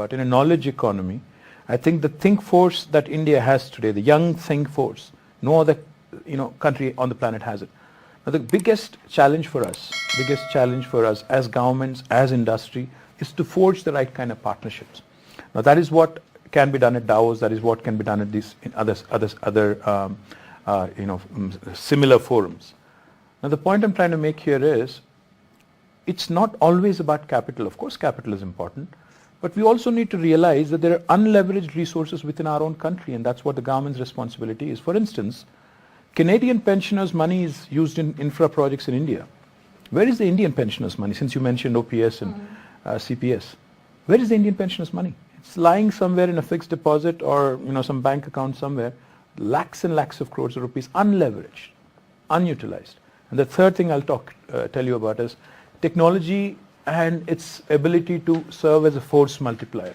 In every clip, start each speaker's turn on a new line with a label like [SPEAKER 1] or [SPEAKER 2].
[SPEAKER 1] about, in a knowledge economy, I think the think force that India has today, the young think force, no other country on the planet has it. Now the biggest challenge for us as governments, as industry, is to forge the right kind of partnerships. Now that is what can be done at Davos. That is what can be done at these other similar forums. Now the point I'm trying to make here is, it's not always about capital. Of course, capital is important, but we also need to realize that there are unleveraged resources within our own country, and that's what the government's responsibility is. For instance, Canadian pensioners' money is used in infra projects in India. Where is the Indian pensioners' money? Since you mentioned OPS and CPS, where is the Indian pensioners' money? It's lying somewhere in a fixed deposit or some bank account somewhere. Lakhs and lakhs of crores of rupees, unleveraged, unutilized. And the third thing I'll tell you about is technology and its ability to serve as a force multiplier.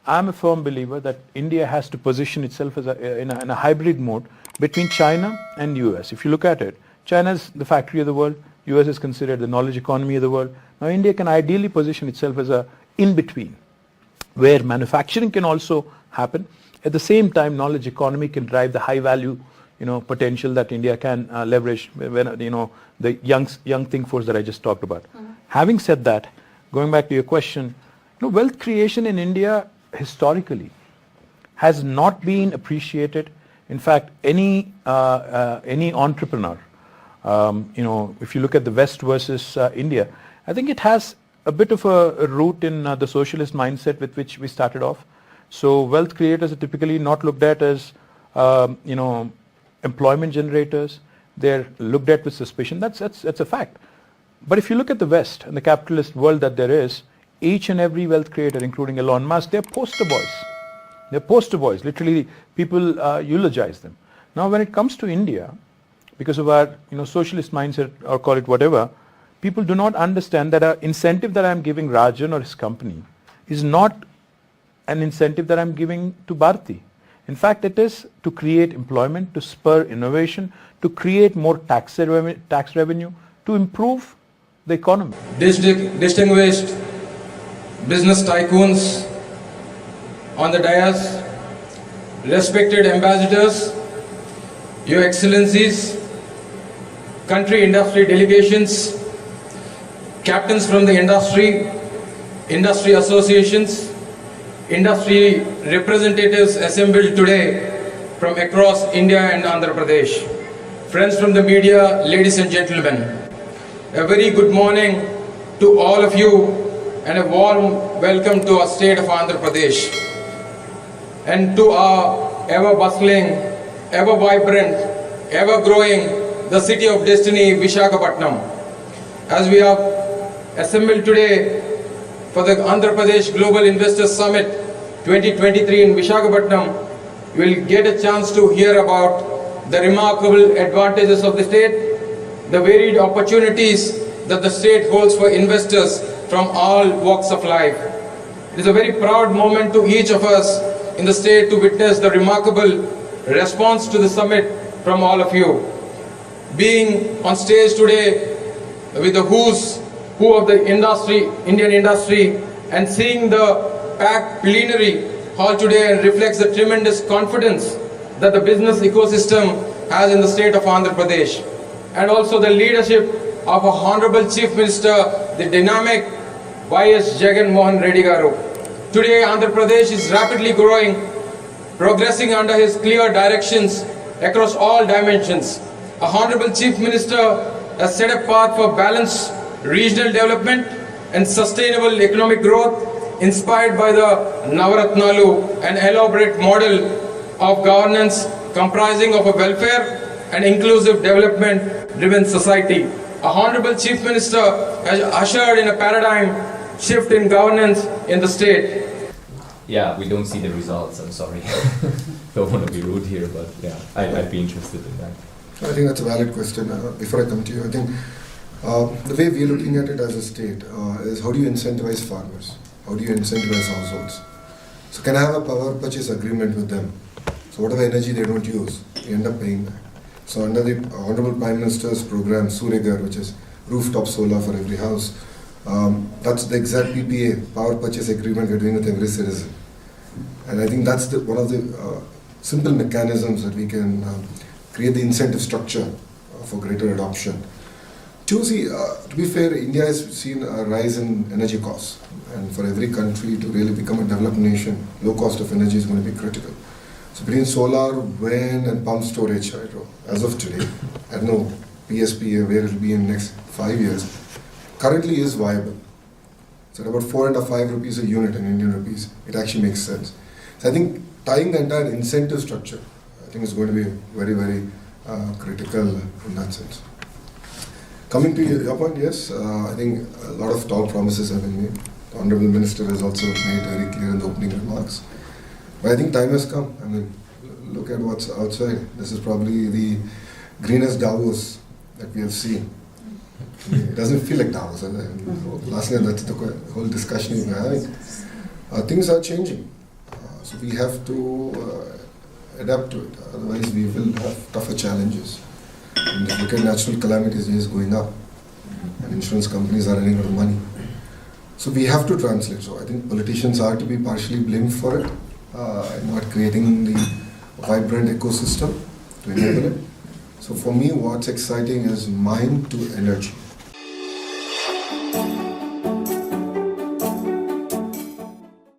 [SPEAKER 1] I'm a firm believer that India has to position itself as in a hybrid mode between China and US. If you look at it, China is the factory of the world, US is considered the knowledge economy of the world. Now India can ideally position itself as a in-between, where manufacturing can also happen. At the same time, knowledge economy can drive the high value potential that India can leverage when the young think force that I just talked about. Having said that, going back to your question, wealth creation in India historically has not been appreciated. In fact, any entrepreneur, if you look at the West versus India, I think it has a bit of a root in the socialist mindset with which we started off. So wealth creators are typically not looked at as employment generators. They're looked at with suspicion. That's a fact. But if you look at the West and the capitalist world that there is, each and every wealth creator, including Elon Musk, they're poster boys. They're poster boys. Literally, people eulogize them. Now, when it comes to India, because of our socialist mindset, or call it whatever, people do not understand that an incentive that I'm giving Rajan or his company is not an incentive that I'm giving to Bharti. In fact, it is to create employment, to spur innovation, to create more tax revenue, to improve the economy.
[SPEAKER 2] Distinguished business tycoons on the dais, respected ambassadors, Your Excellencies, country industry delegations, captains from the industry associations, industry representatives assembled today from across India and Andhra Pradesh, friends from the media, ladies and gentlemen, a very good morning to all of you and a warm welcome to our state of Andhra Pradesh and to our ever bustling, ever vibrant, ever growing, the city of destiny, Visakhapatnam. As we are assembled today for the Andhra Pradesh Global Investors Summit 2023 in Visakhapatnam, you will get a chance to hear about the remarkable advantages of the state, the varied opportunities that the state holds for investors from all walks of life. It is a very proud moment to each of us in the state to witness the remarkable response to the summit from all of you. Being on stage today with the who's who of the industry, Indian industry, and seeing the packed plenary hall today reflects the tremendous confidence that the business ecosystem has in the state of Andhra Pradesh, and also the leadership of our Honorable Chief Minister, the dynamic Y.S. Jagan Mohan Reddy Garu. Today Andhra Pradesh is rapidly growing, progressing under his clear directions across all dimensions. Our Honorable Chief Minister has set a path for balanced regional development and sustainable economic growth inspired by the Navaratnalu, an elaborate model of governance comprising of a welfare and inclusive development-driven society. Our Honorable Chief Minister has ushered in a paradigm shift in governance in the state.
[SPEAKER 3] Yeah, we don't see the results, I'm sorry. Don't want to be rude here, but yeah, I'd be interested in that.
[SPEAKER 4] I think that's a valid question. Before I come to you, I think the way we're looking at it as a state is how do you incentivize farmers? How do you incentivize households? So can I have a power purchase agreement with them? So whatever energy they don't use, we end up paying back. So under the Honorable Prime Minister's program, Suryaghar, which is rooftop solar for every house, That's the exact PPA, power purchase agreement, we're doing with every citizen. And I think that's one of the simple mechanisms that we can create the incentive structure for greater adoption. Two, to be fair, India has seen a rise in energy costs. And for every country to really become a developed nation, low cost of energy is going to be critical. So between solar, wind and pump storage hydro, as of today, I don't know PSP where it will be in the next 5 years, currently is viable. So at about 4 and 5 rupees a unit in Indian rupees, it actually makes sense. So I think tying the entire incentive structure, I think is going to be very, very critical in that sense. Coming to your point, yes, I think a lot of tall promises have been made. The Honorable Minister has also made very clear in the opening remarks. But I think time has come. I mean, look at what's outside. This is probably the greenest Davos that we have seen. It doesn't feel like Davos. Last night, that's the whole discussion we were having. Things are changing. So we have to adapt to it. Otherwise, we will have tougher challenges. And if you look at natural calamities, it is going up. And insurance companies are running out of money. So we have to translate. So I think politicians are to be partially blamed for it, not creating the vibrant ecosystem to enable it. So for me, what's exciting is mind to energy.